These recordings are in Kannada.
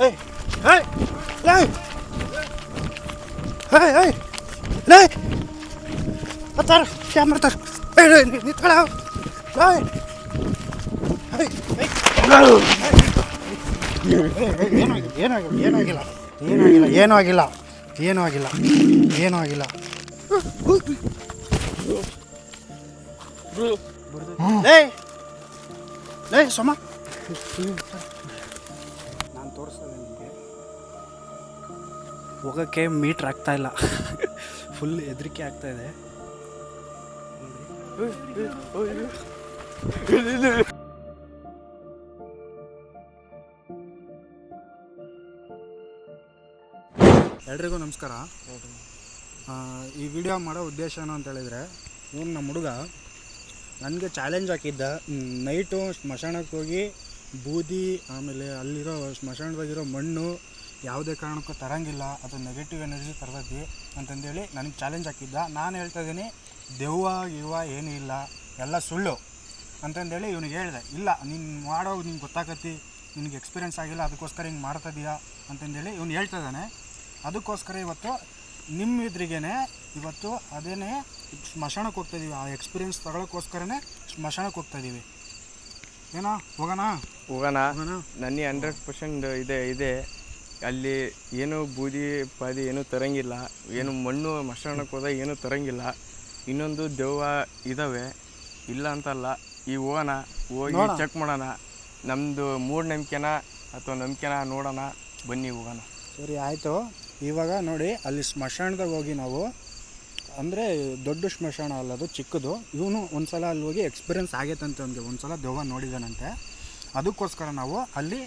ಏಯ್ ಏಯ್ ಲೇ ಏಯ್ ಏಯ್ ಲೇ ಹತ್ತಾರ ಕ್ಯಾಮ್ರಾ ತರ ಏಯ್ ನಿಂತ್ಕೊಳ್ಳ ಏಯ್ ಏನಾಗಿಲ್ಲ ಏನೂ ಆಗಿಲ್ಲ ಲೇ ಲೇ ಸೋಮ ನಾನು ತೋರಿಸ್ತೇನೆ ನಿಮಗೆ ಹೋಗೋಕ್ಕೆ ಮೀಟ್ರ್ ಆಗ್ತಾ ಇಲ್ಲ ಫುಲ್ ಹೆದರಿಕೆ ಆಗ್ತಾ ಇದೆ ಎಲ್ರಿಗೂ ನಮಸ್ಕಾರ. ಈ ವಿಡಿಯೋ ಮಾಡೋ ಉದ್ದೇಶ ಏನು ಅಂತ ಹೇಳಿದರೆ, ಇವನು ನಮ್ಮ ಹುಡುಗ ನನಗೆ ಚಾಲೆಂಜ್ ಹಾಕಿದ್ದ. ನೈಟು ಸ್ಮಶಾನಕ್ಕೆ ಹೋಗಿ ಬೂದಿ ಆಮೇಲೆ ಅಲ್ಲಿರೋ ಸ್ಮಶಾನದಾಗಿರೋ ಮಣ್ಣು ಯಾವುದೇ ಕಾರಣಕ್ಕೂ ತರಂಗಿಲ್ಲ, ಅದು ನೆಗೆಟಿವ್ ಎನರ್ಜಿ ತರದಿ ಅಂತಂದೇಳಿ ನನಗೆ ಚಾಲೆಂಜ್ ಹಾಕಿದ್ದ. ನಾನು ಹೇಳ್ತಾಯಿದ್ದೀನಿ ದೆವ್ವ ಗಿವ್ವ ಏನೂ ಇಲ್ಲ, ಎಲ್ಲ ಸುಳ್ಳು ಅಂತಂದೇಳಿ ಇವನಿಗೆ ಹೇಳಿದೆ. ಇಲ್ಲ ನೀನು ಮಾಡೋ ನಿಂಗೆ ಗೊತ್ತಾಗತ್ತಿ, ನಿನಗೆ ಎಕ್ಸ್ಪೀರಿಯೆನ್ಸ್ ಆಗಿಲ್ಲ, ಅದಕ್ಕೋಸ್ಕರ ಹಿಂಗೆ ಮಾಡ್ತಾಯಿದ್ದೀಯಾ ಅಂತಂದೇಳಿ ಇವನು ಹೇಳ್ತಾಯಿದ್ದಾನೆ. ಅದಕ್ಕೋಸ್ಕರ ಇವತ್ತು ನಿಮ್ಮ ಎದುರಿಗೇ ಇವತ್ತು ಅದೇನೇ ಸ್ಮಶಾನಕ್ಕೆ ಹೋಗ್ತಾಯಿದ್ದೀವಿ. ಆ ಎಕ್ಸ್ಪೀರಿಯೆನ್ಸ್ ತಗೊಳ್ಳೋಕ್ಕೋಸ್ಕರನೇ ಸ್ಮಶಾನಕ್ಕೆ ಹೋಗ್ತಾಯಿದ್ದೀವಿ. ಏನೋ ಹೋಗೋಣ. ನನಗೆ 100% ಇದೆ. ಅಲ್ಲಿ ಏನು ಬೂದಿ ಪಾದಿ ಏನೂ ತರಂಗಿಲ್ಲ, ಏನು ಮಣ್ಣು ಸ್ಮಶಾನಕ್ಕೆ ಹೋದಾಗ ಏನೂ ತರಂಗಿಲ್ಲ. ಇನ್ನೊಂದು ದೆವ್ವ ಇದ್ದಾವೆ, ಇಲ್ಲ ಅಂತಲ್ಲ. ಈಗ ಹೋಗಿ ಚೆಕ್ ಮಾಡೋಣ. ನಮ್ಮದು ಮೂಢನಂಬಿಕೆನ ಅಥವಾ ನಂಬಿಕೆನ ನೋಡೋಣ, ಬನ್ನಿ ಹೋಗೋಣ. ಸರಿ ಆಯಿತು. ಇವಾಗ ನೋಡಿ, ಅಲ್ಲಿ ಸ್ಮಶಾನದಾಗ ಹೋಗಿ ನಾವು, ಅಂದರೆ ದೊಡ್ಡ ಸ್ಮಶಾನ ಅಲ್ಲ, ಅದು ಚಿಕ್ಕದು. ಇವನು ಒಂದು ಸಲ ಅಲ್ಲಿ ಹೋಗಿ ಎಕ್ಸ್ಪೀರಿಯೆನ್ಸ್ ಆಗೈತಂತೆ, ಅವನಿಗೆ ಒಂದು ಸಲ ದೆವ್ವ ನೋಡಿದಾನಂತೆ. ಅದಕ್ಕೋಸ್ಕರ ನಾವು ಅಲ್ಲಿ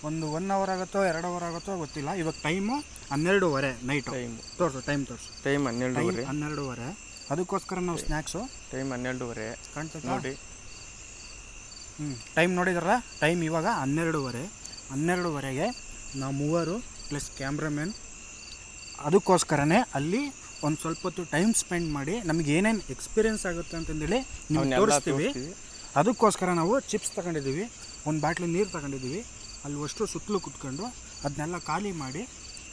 ಒಂದು 1 ಅವರ್ ಆಗುತ್ತೋ 2 ಅವರ್ ಆಗುತ್ತೋ ಗೊತ್ತಿಲ್ಲ. ಇವಾಗ ಟೈಮು 12:30 ನೈಟು. ತೋರಿಸು ಟೈಮ್ 12:30. ಅದಕ್ಕೋಸ್ಕರ ನಾವು ಸ್ನ್ಯಾಕ್ಸು ಟೈಮ್ 12:30 ಕಾಣ್ತದೆ ನೋಡಿ. ಟೈಮ್ ನೋಡಿದಾರ, ಟೈಮ್ ಇವಾಗ 12:30. 12:30ಗೆ ನಾವು 3 ಪ್ಲಸ್ ಕ್ಯಾಮ್ರಾಮ್ಯಾನ್. ಅದಕ್ಕೋಸ್ಕರನೇ ಅಲ್ಲಿ ಒಂದು ಸ್ವಲ್ಪ ಹೊತ್ತು ಟೈಮ್ ಸ್ಪೆಂಡ್ ಮಾಡಿ ನಮಗೆ ಏನೇನು ಎಕ್ಸ್ಪೀರಿಯೆನ್ಸ್ ಆಗುತ್ತೆ ಅಂತಂದೇಳಿ ನಿಮ್ಗೆ ತೋರಿಸ್ತೀವಿ. ಅದಕ್ಕೋಸ್ಕರ ನಾವು ಚಿಪ್ಸ್ ತಗೊಂಡಿದ್ದೀವಿ, ಒಂದು ಬಾಟ್ಲಿ ನೀರು ತಗೊಂಡಿದ್ದೀವಿ. ಅಲ್ಲಿ ಅಷ್ಟು ಸುತ್ತಲೂ ಕುತ್ಕೊಂಡು ಅದನ್ನೆಲ್ಲ ಖಾಲಿ ಮಾಡಿ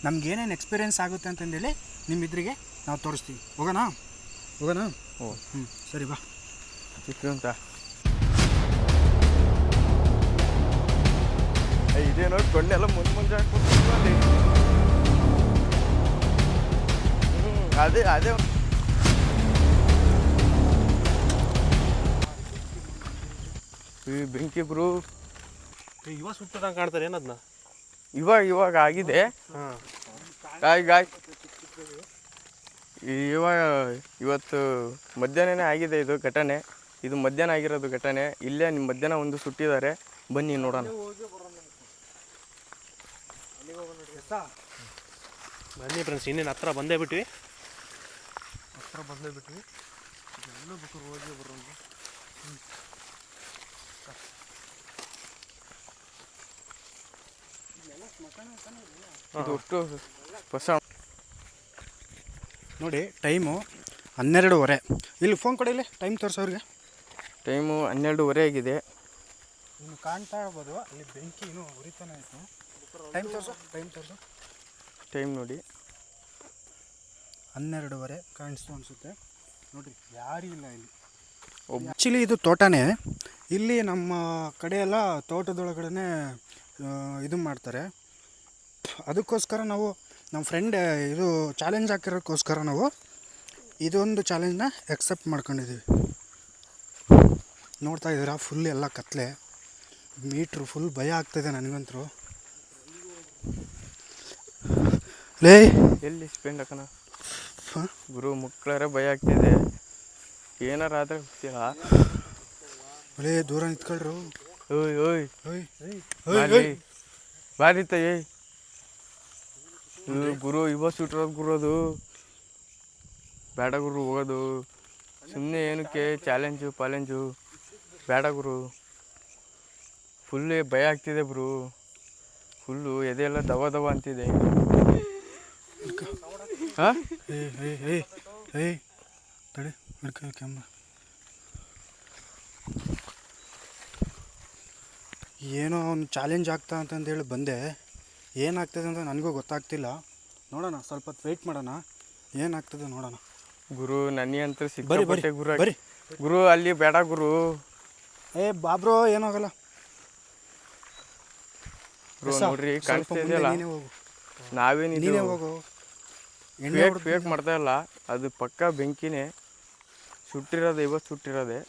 ನಮ್ಗೆ ಏನೇನು ಎಕ್ಸ್ಪೀರಿಯೆನ್ಸ್ ಆಗುತ್ತೆ ಅಂತಂದೇಳಿ ನಿಮ್ಮ ಇದ್ರಿಗೆ ನಾವು ತೋರಿಸ್ತೀವಿ. ಹೋಗೋಣ. ಸರಿ ಬಾ. ಚಿಕ್ಕ ಅಂತ ಇದೇ ನೋಡಿ, ಕೊಂಡೆಲ್ಲ ಮುಂದೆ ಹಾಕ್ಬಿಟ್ಟು ಅದೇ ಬೆಂಕಿ ಬ್ರೂ. ಇವಾಗ ಸುಟ್ಟದಂಗೆ ಕಾಣ್ತಾರೆ ಏನದನ್ನ. ಇವಾಗ ಆಗಿದೆ. ಗಾಯ್ ಇವತ್ತು ಮಧ್ಯಾಹ್ನನೇ ಆಗಿದೆ ಇದು ಘಟನೆ. ಇದು ಮಧ್ಯಾಹ್ನ ಆಗಿರೋದು ಘಟನೆ. ಇಲ್ಲೇ ನಿಮ್ಮ ಮಧ್ಯಾಹ್ನ ಒಂದು ಸುಟ್ಟಿದ್ದಾರೆ, ಬನ್ನಿ ನೋಡೋಣ. ಬನ್ನಿ ಫ್ರೆಂಡ್ಸ್, ಇನ್ನೇನು ಹತ್ರ ಬಂದೇ ಬಿಟ್ವಿ. ಹೋಗಿ ಬರೋಣ. ನೋಡಿ ಟೈಮು 12:30. ಇಲ್ಲಿ ಫೋನ್ ಕೊಡಿಲ್ಲ, ಟೈಮ್ ತೋರಿಸೋರಿಗೆ. ಟೈಮು 12:30 ಆಗಿದೆ. ಇನ್ನು ಕಾಣ್ತಾ ಇರ್ಬೋದು, ಅಲ್ಲಿ ಬೆಂಕಿ ಇನ್ನೂ ಉರಿತಾನೆ ಆಯಿತು. ಟೈಮ್ ತೋರಿಸು. ಟೈಮ್ ನೋಡಿ 12:30 ಕಾಣಿಸ್ತು ಅನಿಸುತ್ತೆ. ನೋಡಿರಿ, ಯಾರೂ ಇಲ್ಲ ಇಲ್ಲಿ. ಆ್ಯಕ್ಚುಲಿ ಇದು ತೋಟನೇ. ಇಲ್ಲಿ ನಮ್ಮ ಕಡೆ ಎಲ್ಲ ತೋಟದೊಳಗಡೆ ಇದು ಮಾಡ್ತಾರೆ. ಅದಕ್ಕೋಸ್ಕರ ನಾವು ನಮ್ಮ ಫ್ರೆಂಡ್ ಇದು ಚಾಲೆಂಜ್ ಹಾಕಿರೋಕ್ಕೋಸ್ಕರ ನಾವು ಇದೊಂದು ಚಾಲೆಂಜ್ನ ಎಕ್ಸೆಪ್ಟ್ ಮಾಡ್ಕೊಂಡಿದ್ದೀವಿ. ನೋಡ್ತಾ ಇದ್ದೀರಾ, ಫುಲ್ ಎಲ್ಲ ಕತ್ಲೆ, ಮೀಟ್ರು ಫುಲ್ ಭಯ ಆಗ್ತಾಯಿದೆ ನನಗಂತೂ. ಲೇ ಎಲ್ಲಿ ಸ್ಪೆಂಡ್ ಹಾಕೋಣ ಗುರು, ಮಕ್ಕಳಾರ ಭಯ ಆಗ್ತಿದೆ. ಏನಾರ ಆದ್ರೆ ಗೊತ್ತಿಲ್ಲ. ಲೇ ದೂರ ನಿಂತ್ಕೊಳ್ರು. ಬಾರಿತ ಗುರು, ಇವಾಗ ಸುಟ್ಟಿರೋದು ಗುರು. ಅದು ಬೇಡ ಗುರು, ಹೋಗೋದು ಸುಮ್ಮನೆ ಏನಕ್ಕೆ ಚಾಲೆಂಜು ಬೇಡ ಗುರು. ಫುಲ್ಲು ಭಯ ಆಗ್ತಿದೆ ಬ್ರು. ಫುಲ್ಲು ಎದೆಯೆಲ್ಲ ದವ ಅಂತಿದೆ. ಹಾಂ ತಡಿ ಹಿಡ್ಕೊ ಕ್ಯಾಮ್ರಾ. ಏನೋ ಅವ್ನು ಚಾಲೆಂಜ್ ಆಗ್ತಾ ಅಂತಂದೇಳಿ ಬಂದೆ. ಏನಾಗ್ತದೆ ಅಂತ ನನಗೂ ಗೊತ್ತಾಗ್ತಿಲ್ಲ. ನೋಡೋಣ, ಸ್ವಲ್ಪ ಹೊತ್ತು ವೆಯ್ಟ್ ಮಾಡೋಣ, ಏನಾಗ್ತದೆ ನೋಡೋಣ. ಗುರು ನನಗೆ ಅಂತ ಬರ್ರಿ ಸಿಕ್ಕಾಪಟ್ಟೆ ಗುರು ಬರ್ರಿ. ಗುರು ಅಲ್ಲಿ ಬೇಡ ಗುರು. ಬಾಬ್ರೋ ಏನಾಗಲ್ಲ. ಗುರು ನೋಡ್ರಿ ಕಾಣಿಸ್ತಾ ಮುಂದೆ ಇದೆಯಲ್ಲ, ನೀನೇ ಹೋಗು, ನಾವೇನಿದು ನೀನೇ ಹೋಗು. ಎಣ್ಣೆ ಫೇಕ್ ಹೊಡ್ದು- ಫೇಕ್ ಮಾಡ್ತಾ ಇಲ್ಲ, ಅದು ಪಕ್ಕ ಬೆಂಕಿನೇ ಸುಟ್ಟಿರೋದೆ, ಇವತ್ತು ಸುಟ್ಟಿರೋದೆ.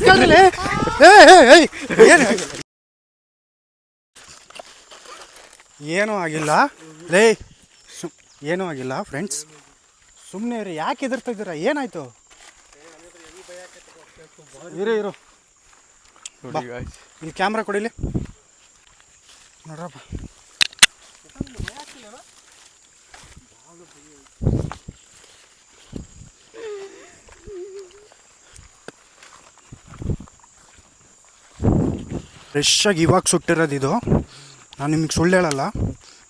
ಕೇಳ್ರಲೇ? ಏನು ಏನೂ ಆಗಿಲ್ಲ ಲೇ, ಏನೂ ಆಗಿಲ್ಲ ಫ್ರೆಂಡ್ಸ್, ಸುಮ್ಮನೆ ಇರಿ. ಯಾಕೆ ಹೆದರ್ತಾ ಇದ್ದೀರಾ? ಏನಾಯ್ತು? ಇರು ನೋಡಿ guys. ಇಲ್ಲಿ ಕ್ಯಾಮ್ರಾ ಕೊಡಿಲಿ ನೋಡ್ರಪ್ಪ. ಫ್ರೆಶ್ಶಾಗಿ ಇವಾಗ ಸುಟ್ಟಿರೋದು ಇದು. ನಾನು ನಿಮಗೆ ಸುಳ್ಳು ಹೇಳಲ್ಲ,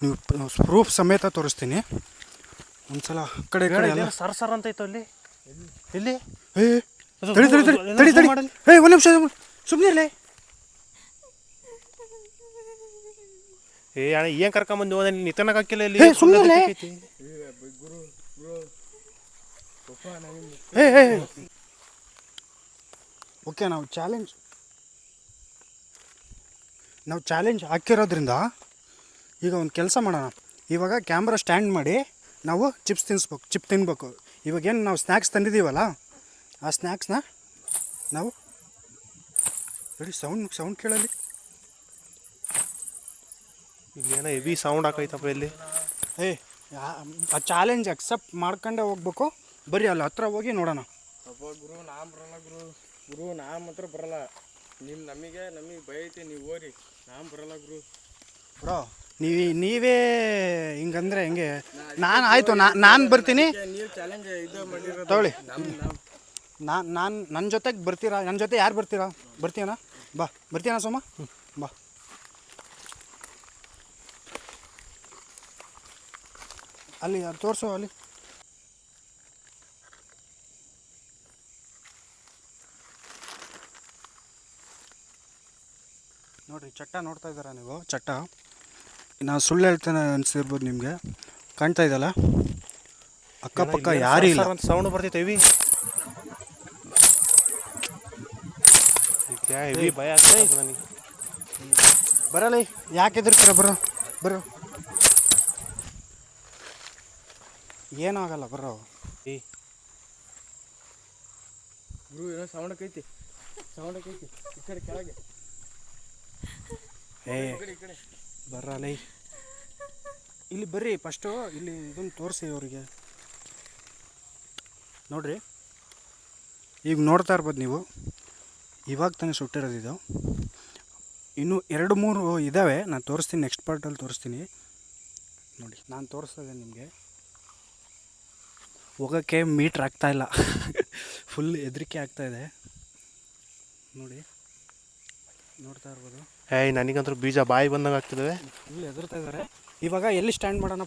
ನೀವು ಪ್ರೂಫ್ ಸಮೇತ ತೋರಿಸ್ತೀನಿ. ಒಂದ್ಸಲ ಕಡೆ ಕಡೆ ಎಲ್ಲ ಸರ್ ಅಂತ ಇತ್ತು ಅಲ್ಲಿ. ಇಲ್ಲಿ ಏ ತಡಿ ತಡಿ ತಡಿ ತಡಿ ತಡಿ ಏ ಒಂದು ನಿಮಿಷ ಸುಮ್ಮನೆ ಇರಲೇ. ಅಣ್ಣ ಏನು ಕರ್ಕೊಂಬಂದು ಹೋದ ನಿತನಕ್ಕೆ ಹಾಕಿಲ್ಲ ಇಲ್ಲಿ. ಏ ಸುಮ್ಮನೆ ಓಕೆ, ನಾವು ಚಾಲೆಂಜ್ ಹಾಕಿರೋದ್ರಿಂದ ಈಗ ಒಂದು ಕೆಲಸ ಮಾಡೋಣ. ಇವಾಗ ಕ್ಯಾಮ್ರಾ ಸ್ಟ್ಯಾಂಡ್ ಮಾಡಿ ನಾವು ಚಿಪ್ ತಿನ್ಬೇಕು. ಇವಾಗೇನು ನಾವು ಸ್ನ್ಯಾಕ್ಸ್ ತಂದಿದ್ದೀವಲ್ಲ, ಆ ಸ್ನ್ಯಾಕ್ಸ್ನ ನಾವು ನೋಡಿ, ಸೌಂಡ್ ಕೇಳಲಿ. ಇಲ್ಲಿ ಏನೋ ಹೆವಿ ಸೌಂಡ್ ಹಾಕೈತಪ್ಪ ಇಲ್ಲಿ. ಆ ಚಾಲೆಂಜ್ ಅಕ್ಸೆಪ್ಟ್ ಮಾಡ್ಕೊಂಡೇ ಹೋಗ್ಬೇಕು. ಬರ್ರಿ ಅಲ್ಲಿ ಹತ್ರ ಹೋಗಿ ನೋಡೋಣ. ಗುರು ನಾ ಬರಲ್ಲ ಗುರು ನಾ ಮಾತ್ರ ಬರಲ್ಲ. ನಮಗೆ ಭಯ ಐತಿ, ನೀವು ಹೋರಿ, ನಾ ಬರಲ್ಲ ಗುರು. ಬ್ರೋ ನೀವೇ ಹಿಂಗಂದ್ರೆ ಹೆಂಗೆ? ನಾನು ಆಯಿತು, ನಾನು ಬರ್ತೀನಿ ತಗೊಳ್ಳಿ. ನಾನು ನನ್ನ ಜೊತೆಗೆ ಬರ್ತೀರಾ? ನನ್ನ ಜೊತೆ ಯಾರು ಬರ್ತೀರಾ? ಬರ್ತೀಯಣ್ಣ? ಬರ್ತೀಯಣ್ಣ ಸೋಮ? ಬಾ. ಅಲ್ಲಿ ಅದು ತೋರಿಸು ಅಲ್ಲಿ. ನೋಡಿರಿ, ಚಟ್ಟ ನೋಡ್ತಾ ಇದ್ದೀರಾ ನೀವು? ಚಟ್ಟ ನಾನು ಸುಳ್ಳು ಹೇಳ್ತೇನೆ ಅನಿಸಿರ್ಬೋದು ನಿಮಗೆ. ಕಾಣ್ತಾ ಇದೆಯಲ್ಲ, ಅಕ್ಕಪಕ್ಕ ಯಾರೂ ಇಲ್ಲ. ಸೌಂಡ್ ಬರ್ತೈತೆ ಹೆವಿ. ಹೆವಿ ಭಯ ಆಗ್ತದೆ ನನಗೆ. ಬರಲಿ, ಯಾಕೆ ಎದುರ್ತೀರ? ಬರೋ ಏನೂ ಆಗಲ್ಲ, ಬರೋ. ಗುರು ಏನೋ ಸೌಂಡ್ ಆಕೈತಿ ಈ ಕಡೆ ಕೆಳಗೆ. ಈ ಕಡೆ ಬರಲಿ, ಇಲ್ಲಿ ಬರ್ರಿ. ಫಸ್ಟು ಇಲ್ಲಿ ಇದನ್ನು ತೋರಿಸಿ ಅವರಿಗೆ. ನೋಡ್ರಿ, ಈಗ ನೋಡ್ತಾ ಇರ್ಬೋದು ನೀವು, ಇವಾಗ ತಾನೇ ಸುಟ್ಟಿರೋದು ಇದು. ಇನ್ನೂ 2-3 ಇದ್ದಾವೆ, ನಾನು ತೋರಿಸ್ತೀನಿ, ನೆಕ್ಸ್ಟ್ ಪಾರ್ಟಲ್ಲಿ ತೋರಿಸ್ತೀನಿ. ನೋಡಿ, ನಾನು ತೋರಿಸ್ತಾ ಇದ್ದೇನೆ ನಿಮಗೆ. ಹೋಗೋಕ್ಕೆ ಮೀಟ್ರ್ ಆಗ್ತಾಯಿಲ್ಲ, ಫುಲ್ ಹೆದರಿಕೆ ಆಗ್ತಾಯಿದೆ. ನೋಡಿ, ನೋಡ್ತಾ ಇರ್ಬೋದು. ನನಗಂತೂ ಬೀಜ ಬಾಯಿ ಬಂದಂಗೆ ಆಗ್ತಿದ್ದಾವೆ. ಫುಲ್ ಹೆದರ್ತಾ ಇದ್ದಾರೆ. ಇವಾಗ ಎಲ್ಲಿ ಸ್ಟ್ಯಾಂಡ್ ಮಾಡೋಣ?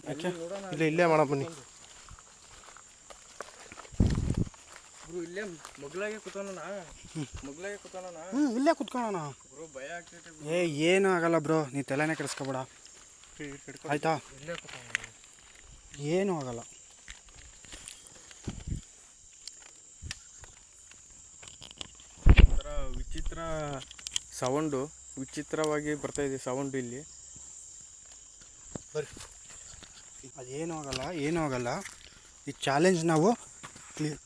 ಇಲ್ಲೇ ಮಾಡೋಣ ಬನ್ನಿ. ಗುರು ಇಲ್ಲೇ ಮಗ್ಲಾಗೆ ಕೂತಾನ. ಇಲ್ಲೇ ಕುತ್ಕೊಳ್ಳೋಣ. ಗುರು ಭಯ ಆಗ್ತೈತೆ. ಏನೂ ಆಗಲ್ಲ ಬ್ರೋ, ನೀ ತಲೆನೇ ಕೆಡಿಸ್ಕೊಬೇಡ ಆಯಿತಾ? ಏನೂ ಆಗಲ್ಲ. ಒಂಥರ ವಿಚಿತ್ರ ಸೌಂಡು, ವಿಚಿತ್ರವಾಗಿ ಬರ್ತಾಯಿದೆ ಸೌಂಡು ಇಲ್ಲಿ. ಬರ್ರಿ, ಅದೇನೂ ಆಗಲ್ಲ. ಈ ಚಾಲೆಂಜ್ ನಾವು ಕ್ಲಿಯರ್.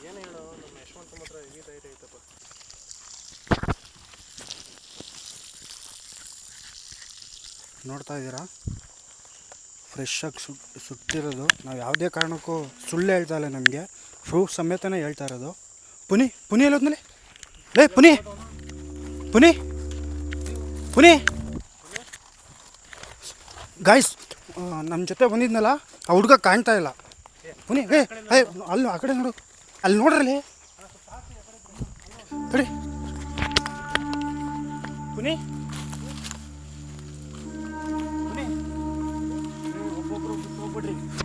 ಏನು ಹೇಳೋ, ನಮ್ಮ ಯಶವಂತ ಮಾತ್ರ ಹೆವಿ ಧೈರ್ಯ ಐತಪ್ಪ. ನೋಡ್ತಾ ಇದ್ದೀರಾ, ಫ್ರೆಶ್ಶಾಗಿ ಸುಟ್ಟಿರೋದು. ನಾವು ಯಾವುದೇ ಕಾರಣಕ್ಕೂ ಸುಳ್ಳು ಹೇಳ್ತಾ ಇಲ್ಲ, ನಮಗೆ ಪ್ರೂಫ್ ಸಮೇತನೇ ಹೇಳ್ತಾ ಇರೋದು. ಪುನಿ ಎಲ್ಲೋದ್ಮೇಲೆ ಲೇ ಪುನಿ ಗಾಯ್ಸ್, ನಮ್ಮ ಜೊತೆ ಬಂದಿದ್ನಲ್ಲ, ಆ ಹುಡುಗ ಕಾಣ್ತಾ ಇಲ್ಲ. ಪುನಿ ಅಲ್ಲಿ ಆ ಕಡೆ ನೋಡು, ಅಲ್ಲಿ ನೋಡ್ರಲ್ಲಿ ಕಡೆ ಪುನಿ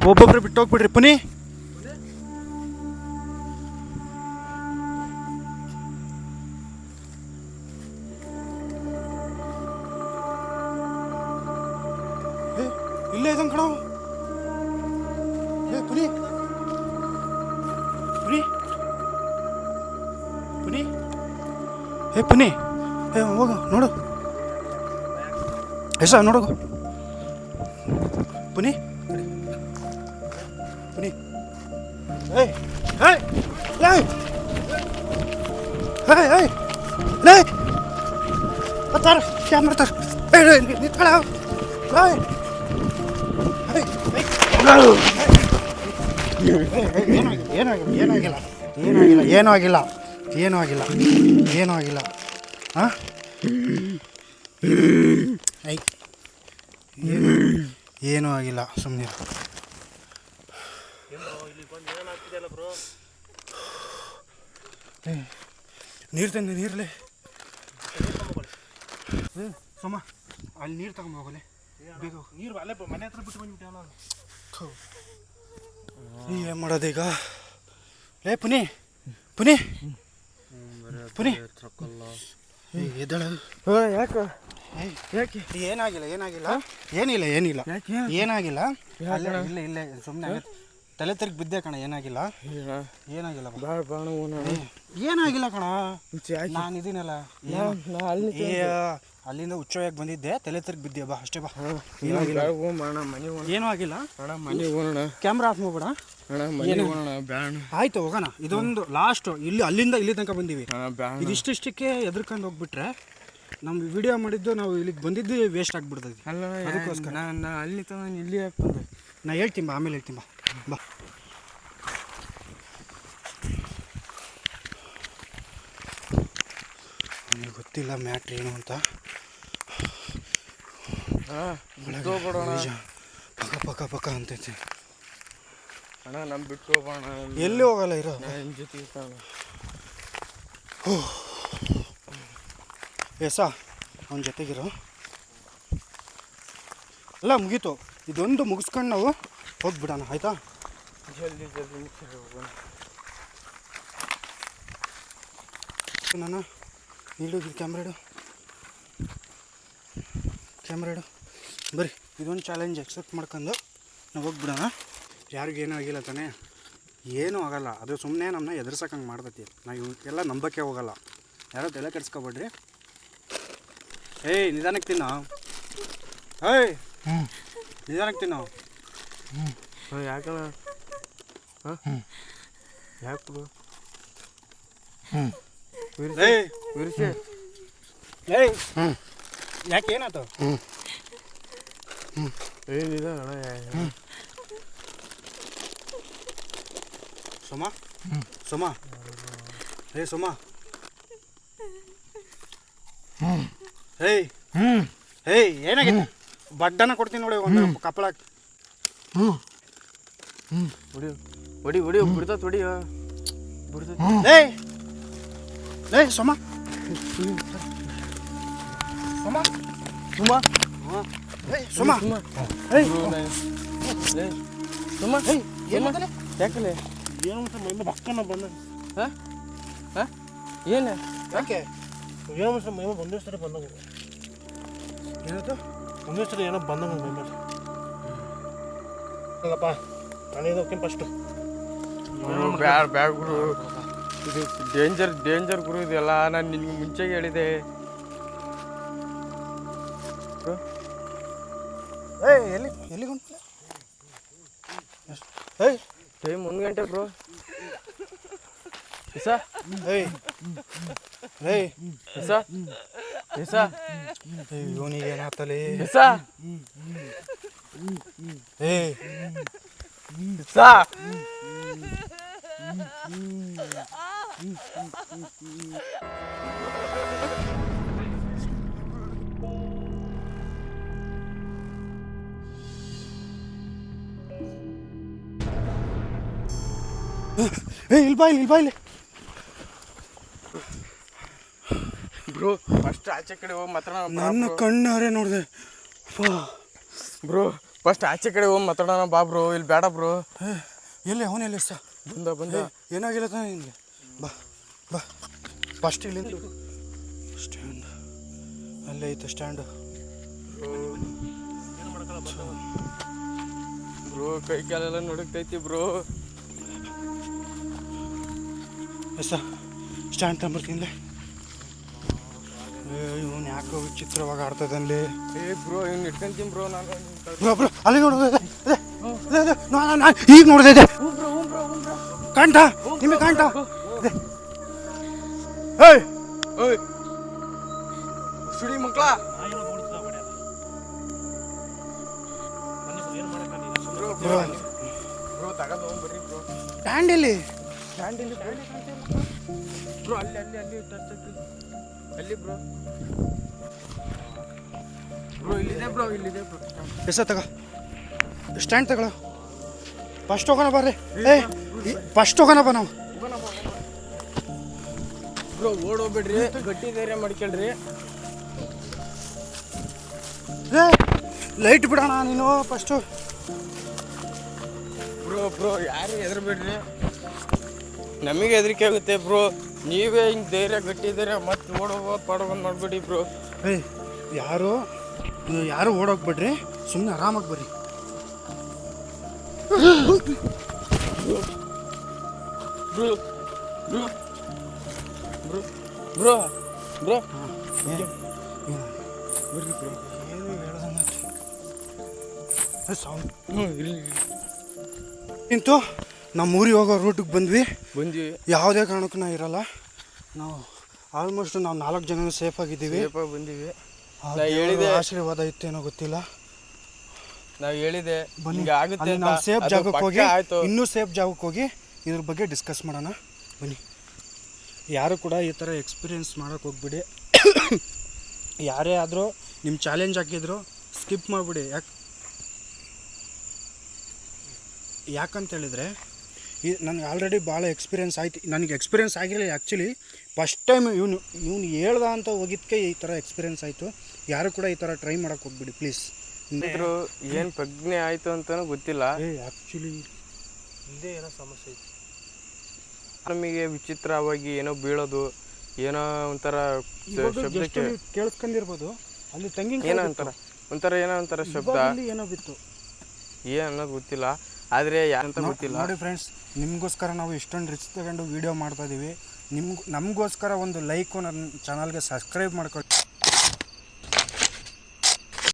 ಒಬ್ಬೊಬ್ರು ಬಿಟ್ಟು ಹೋಗ್ಬಿಡ್ರಿ ಪುನಿ. ಇಲ್ಲೇ ಇದಂಗೆ ಕಣ ಪುನಿ ಪುನಿ ಪುನಿ ಪುನಿ ಹೋಗು ನೋಡು ನೋಡು ಪುನಿ ಪುನಿ ಕ್ಯಾಮ್ರಾ ತರ ನಿಂತ್ಕೊಳ್ಳ ಏನಾಗಿಲ್ಲ ಏನೂ ಆಗಿಲ್ಲ ಹಾಂ ಏನೂ ಆಗಿಲ್ಲ ಸುಮ್ಮನೆ ನೀರು ತಂದೆ ನೀರಲ್ಲೇ ಸೋಮ ಅಲ್ಲಿ ನೀರು ತಗೊಂಬೋಗಲೆ ಬೇಗ ನೀರು ಅಲ್ಲೇ ಮನೆ ಹತ್ರ ಬಿಟ್ಟು ಬಂದ್ಬಿಟ್ಟೆ ಏನು ಮಾಡೋದೀಗ ಲೇ ಪುನಿ ಪುನಿ ಪುನಿ ಎದ್ದಳ ಯಾಕೆ ಯಾಕೆ ಏನಾಗಿಲ್ಲ ಏನಾಗಿಲ್ಲ ಇಲ್ಲ ಸುಮ್ಮನೆ ತಲೆ ತಿರುಗಿ ಬಿದ್ದೆ ಕಣ ಏನಾಗಿಲ್ಲ ಏನಾಗಿಲ್ಲ ಕಣ ನಾನು ಇದೀನಲ್ಲ ಅಲ್ಲಿಂದ ಹುಚ್ಚೋಯಕ್ಕೆ ಬಂದಿದ್ದೆ ತಲೆ ತಿರುಗಿ ಬಿದ್ದೆ ಬಾ ಅಷ್ಟೇ ಬಾ ಏನೂ ಆಗಿಲ್ಲ ಕ್ಯಾಮ್ರಾ ಆಫ್ ಮಾಡ್ಬೇಡ ಆಯ್ತು ಹೋಗೋಣ ಇದೊಂದು ಲಾಸ್ಟ್ ಅಲ್ಲಿಂದ ಇಲ್ಲಿ ತನಕ ಬಂದೀವಿ ಇದಿಷ್ಟಕ್ಕೆ ಎದ್ರಕೊಂಡು ಹೋಗ್ಬಿಟ್ರೆ ನಮ್ಮ ವಿಡಿಯೋ ಮಾಡಿದ್ದು ನಾವು ಇಲ್ಲಿಗೆ ಬಂದಿದ್ದು ವೇಸ್ಟ್ ಆಗಿಬಿಡ್ತದೆ ಅದಕ್ಕೋಸ್ಕರ ನಾನು ಅಲ್ಲಿ ತನಕ ಇಲ್ಲಿ ಯಾಕೆ ಬಂದೆ ನಾ ಹೇಳ್ತೀನಿ ಬಾ ಆಮೇಲೆ ಹೇಳ್ತೀನಿ ಬಾ ನನಗೆ ಗೊತ್ತಿಲ್ಲ ಮ್ಯಾಟ್ರ್ ಏನು ಅಂತ ಪಕ್ಕ ಅಂತೈತೆ ಅಣ್ಣ ನಮ್ಮ ಬಿಟ್ಟು ಹೋಗೋಣ ಎಲ್ಲಿ ಹೋಗಲ್ಲ ಇರೋ ನನ್ನ ಜೊತೆ ಅವನ ಜೊತೆಗಿರೋ ಎಲ್ಲ ಮುಗೀತು ಇದೊಂದು ಮುಗಿಸ್ಕೊಂಡು ನಾವು ಹೋಗ್ಬಿಡೋಣ ಆಯಿತಾ ಜಲ್ದಿ ಹೋಗೋಣ ನಾನು ಇಡು ಕ್ಯಾಮ್ರಾ ಇಡು ಬರ್ರಿ ಇದೊಂದು ಚಾಲೆಂಜ್ ಎಕ್ಸೆಪ್ಟ್ ಮಾಡ್ಕೊಂಡು ನಾವು ಹೋಗ್ಬಿಡೋಣ ಯಾರಿಗೇನೂ ಆಗಿಲ್ಲ ತಾನೇ ಏನೂ ಆಗಲ್ಲ ಅದು ಸುಮ್ಮನೆ ನಮ್ಮನ್ನ ಎದುರ್ಸಕ್ಕಂಗೆ ಮಾಡ್ತೈತಿ ನಾವು ಇವಕ್ಕೆಲ್ಲ ನಂಬಕ್ಕೆ ಹೋಗಲ್ಲ ಯಾರೋ ತಲೆ ಕೆಡ್ಸ್ಕೊಬೇಡ್ರಿ ನಿಧಾನಕ್ಕೆ ತಿನ್ನೋ ನಿಧಾನಕ್ಕೆ ತಿನ್ನೋ ಯಾಕಣ್ಣ ಯಾಕೆ ಯಾಕೆ ಏನಾಯ್ತು ಏನಿದೆ ಅಣ್ಣ ಸೋಮ ಸೋಮ ಏನಾಗಿದೆ ಬಡ್ಡನ ಕೊಡ್ತೀನಿ ನೋಡಿ ಒಂದು ಕಪ್ಪಳ ಹೊಡಿ ಬಿಡ್ತತ್ ಹೊಡಿಯೋ ಸೋಮ ಯಾಕಲೆ ಏನು ಮೈಮ ಭಕ್ಕನ ಬಂದ ಏನು ಯಾಕೆ ಏನೋ ಮೈಮ ಒಂದೇ ಸರಿ ಬಂದಂಗ ಏನಾಯ್ತು ಒಂದೇ ಸರಿ ಏನೋ ಬಂದಂಗ ಮೈಮ ಅಲ್ಲಪ್ಪ ನಾನೇನು ಹೋಗ್ತೀನಿ ಫಸ್ಟು ಬ್ಯಾಗ್ ಗುರು ಇದು ಡೇಂಜರ್ ಗುರು ಇದೆಲ್ಲ ನಾನು ನಿನ್ಗೆ ಮುಂಚೆಗೆ ಹೇಳಿದೆ ಎಲ್ಲಿಗೆ ಹೊಂಟ ಟೈಮ್ 1 ಗಂಟೆ ಬ್ರೋ ಇವನಿಗೆ ಏನಾತಲೇ ಇಲ್ಲಿ ಬಾ ಇಲ್ಲಿ ಬ್ರೋ ಫಸ್ಟ್ ಆಚೆ ಕಡೆ ಹೋಗಿ ಮಾತ್ರ ನನ್ನ ಕಣ್ಣಾರೆ ನೋಡಿದೆ ಬ್ರೋ ಫಸ್ಟ್ ಆಚೆ ಕಡೆ ಹೋಗಿ ಮಾತಾಡೋಣ ಬಾ ಬ್ರೋ, ಇಲ್ಲಿ ಬೇಡ ಬ್ರೋ. ಎಲ್ಲಿ ಅವನೆಲ್ಲ ಸ ಬಂದ ಏನಾಗಿಲ್ಲ ತಾನೆ ನಿನಗೆ? ಬಾ ಬಾ ಫಸ್ಟ್ ಇಲ್ಲಿಂದ ಸ್ಟ್ಯಾಂಡ್ ಅಲ್ಲೇ ಐತೆ ಸ್ಟ್ಯಾಂಡು. ಬ್ರೋ ಕೈ ಕಾಲೆಲ್ಲ ನಡುಕ್ತೈತಿ ಬ್ರೋ. ಎಸ ಸ್ಟ್ಯಾಂಡ್ ತಂಬರ್ತೀನಿ. ಇವನು ಯಾಕೋ ವಿಚಿತ್ರವಾಗಿ ಆಡ್ತದಲ್ಲಿ. ಬ್ರೋ ಇವ್ನು ಇಟ್ಕೊಂತೀನಿ ಬ್ರೋ ನಾನು. ಬ್ರೋ ಅಲ್ಲಿ ನೋಡೋದು ಈಗ ನೋಡಿದೆ ಕಾಣ್ತ ನಿಮಗೆ ಕಾಣ್ತ. ಏಯ್ ಓಯ್ ಸುಡಿ ಮಕ್ಕಳ ಬ್ರೋ ತಗೊಂಡು ಹೋಗ್ಬರ್ರಿ ಬ್ರೋ. ಸ್ಟ್ಯಾಂಡ್ ಎಲ್ಲಿ? ಸ್ಟ್ಯಾಂಡ್ ಇಲ್ಲಿ ಬ್ರೋ, ಅಲ್ಲಿ ಅಲ್ಲಿ ಅಲ್ಲಿ ಟಚ್ ಅಲ್ಲಿ ಬ್ರೋ. ಬ್ರೋ ಇಲ್ಲಿದೆ ಬ್ರೋ, ಇಲ್ಲಿದೆ ಬ್ರೋ. ಎಸ ತಗೋ ಸ್ಟ್ಯಾಂಡ್ ತಗೊಳ್ಳೋ. ಫಸ್ಟ್ ಹೋಗೋಣ ಬರ್ರಿ. ಫಸ್ಟ್ ಹೋಗೋಣ ಬಾ ನಾವು. ಬ್ರೋ ಓಡೋಗ್ಬಿಡ್ರಿ, ಗಟ್ಟಿ ಧೈರ್ಯ ಮಾಡ್ಕೊಳ್ರಿ. ಲೈಟ್ ಬಿಡೋಣ ನೀನು ಫಸ್ಟು. ಬ್ರೋ ಯಾರು ಹೆದರ್ಬೇಡ್ರಿ, ನಮಗೆ ಹೆದರಿಕೆ ಆಗುತ್ತೆ ಬ್ರೋ. ನೀವೇ ಹಿಂಗೆ ಧೈರ್ಯ ಗಟ್ಟಿ ಧೈರ್ಯ ಮತ್ತೆ ಪಾಡೋದು ಮಾಡ್ಬೇಡಿ ಬ್ರೋ. ಯಾರು ಓಡೋಗ್ಬಿಡ್ರಿ, ಸುಮ್ಮನೆ ಆರಾಮಾಗಿ ಬರ್ರಿ. Bro bro bro bro bro ಬರ್ರಿ ಬ್ರೋ. ಏನು ಹೇಳ್ದಂಗೆ ಸೌಂಡ್ ಇಲ್ಲಿ ಇಂತು ನಮ್ಮ ಊರಿಗೆ ಹೋಗೋ ರೂಟಿಗೆ ಬಂದ್ವಿ. ಯಾವುದೇ ಕಾರಣಕ್ಕೂ ನಾವು ಇರಲ್ಲ. ನಾವು ಆಲ್ಮೋಸ್ಟ್ ನಾವು 4 ಜನ ಸೇಫ್ ಆಗಿದ್ದೀವಿ. ಬಂದೀವಿ. ಹೇಳಿದೆ ಆಶೀರ್ವಾದ ಇತ್ತೇನೋ ಗೊತ್ತಿಲ್ಲ. ನಾವು ಹೇಳಿದೆ ಬನ್ನಿ ಆಗುತ್ತೆ. ನಾವು ಸೇಫ್ ಜಾಗಕ್ಕೆ ಹೋಗಿ ಇನ್ನೂ ಸೇಫ್ ಜಾಗಕ್ಕೆ ಹೋಗಿ ಇದ್ರ ಬಗ್ಗೆ ಡಿಸ್ಕಸ್ ಮಾಡೋಣ ಬನ್ನಿ. ಯಾರು ಕೂಡ ಈ ಥರ ಎಕ್ಸ್ಪೀರಿಯೆನ್ಸ್ ಮಾಡೋಕ್ಕೆ ಹೋಗ್ಬಿಡಿ. ಯಾರೇ ಆದರೂ ನಿಮ್ಮ ಚಾಲೆಂಜ್ ಹಾಕಿದ್ರು ಸ್ಕಿಪ್ ಮಾಡಿಬಿಡಿ. ಯಾಕಂತೇಳಿದರೆ ನನಗೆ ಆಲ್ರೆಡಿ ಭಾಳ ಎಕ್ಸ್ಪೀರಿಯೆನ್ಸ್ ಆಯ್ತು. ನನಗೆ ಎಕ್ಸ್ಪೀರಿಯೆನ್ಸ್ ಆಗಿರಲಿಲ್ಲ ಆ್ಯಕ್ಚುಲಿ. ಫಸ್ಟ್ ಟೈಮ್ ಇವನು ಹೇಳ್ದ ಅಂತ ಹೋಗಿದ್ದಕ್ಕೆ ಈ ಥರ ಎಕ್ಸ್ಪೀರಿಯೆನ್ಸ್ ಆಯಿತು. ಯಾರು ಕೂಡ ಈ ಥರ ಟ್ರೈ ಮಾಡೋಕ್ಕೆ ಹೋಗ್ಬಿಡಿ ಪ್ಲೀಸ್. ಏನು ಪ್ರಜ್ಞೆ ಆಯಿತು ಅಂತಲೂ ಗೊತ್ತಿಲ್ಲ. ಆ್ಯಕ್ಚುಲಿ ಇಲ್ಲದೆ ಏನೋ ಸಮಸ್ಯೆ ಇತ್ತು ನಮಗೆ ವಿಚಿತ್ರವಾಗಿ ಏನೋ ಬೀಳೋದು, ಏನೋ ಒಂಥರ ಶಬ್ದಕ್ಕೆ ಕೇಳಿಸ್ಕೊಂಡಿರ್ಬೋದು. ಅಲ್ಲಿ ತಂಗಿ ಏನೋ ಒಂಥರ ಶಬ್ದ ಏನೋ ಬಿತ್ತು, ಏನು ಅನ್ನೋದು ಗೊತ್ತಿಲ್ಲ. ಆದರೆ ಯಾರಂತ ಗೊತ್ತಿಲ್ಲ. ನೋಡಿ ಫ್ರೆಂಡ್ಸ್, ನಿಮಗೋಸ್ಕರ ನಾವು ಇಷ್ಟೊಂದು ರಿಸ್ಕ್ ತಗೊಂಡು ವೀಡಿಯೋ ಮಾಡ್ತಾಯಿದ್ದೀವಿ. ನಮಗೋಸ್ಕರ ಒಂದು ಲೈಕು ನನ್ನ ಚಾನಲ್ಗೆ ಸಬ್ಸ್ಕ್ರೈಬ್ ಮಾಡ್ಕೊಳ್ಳಿ.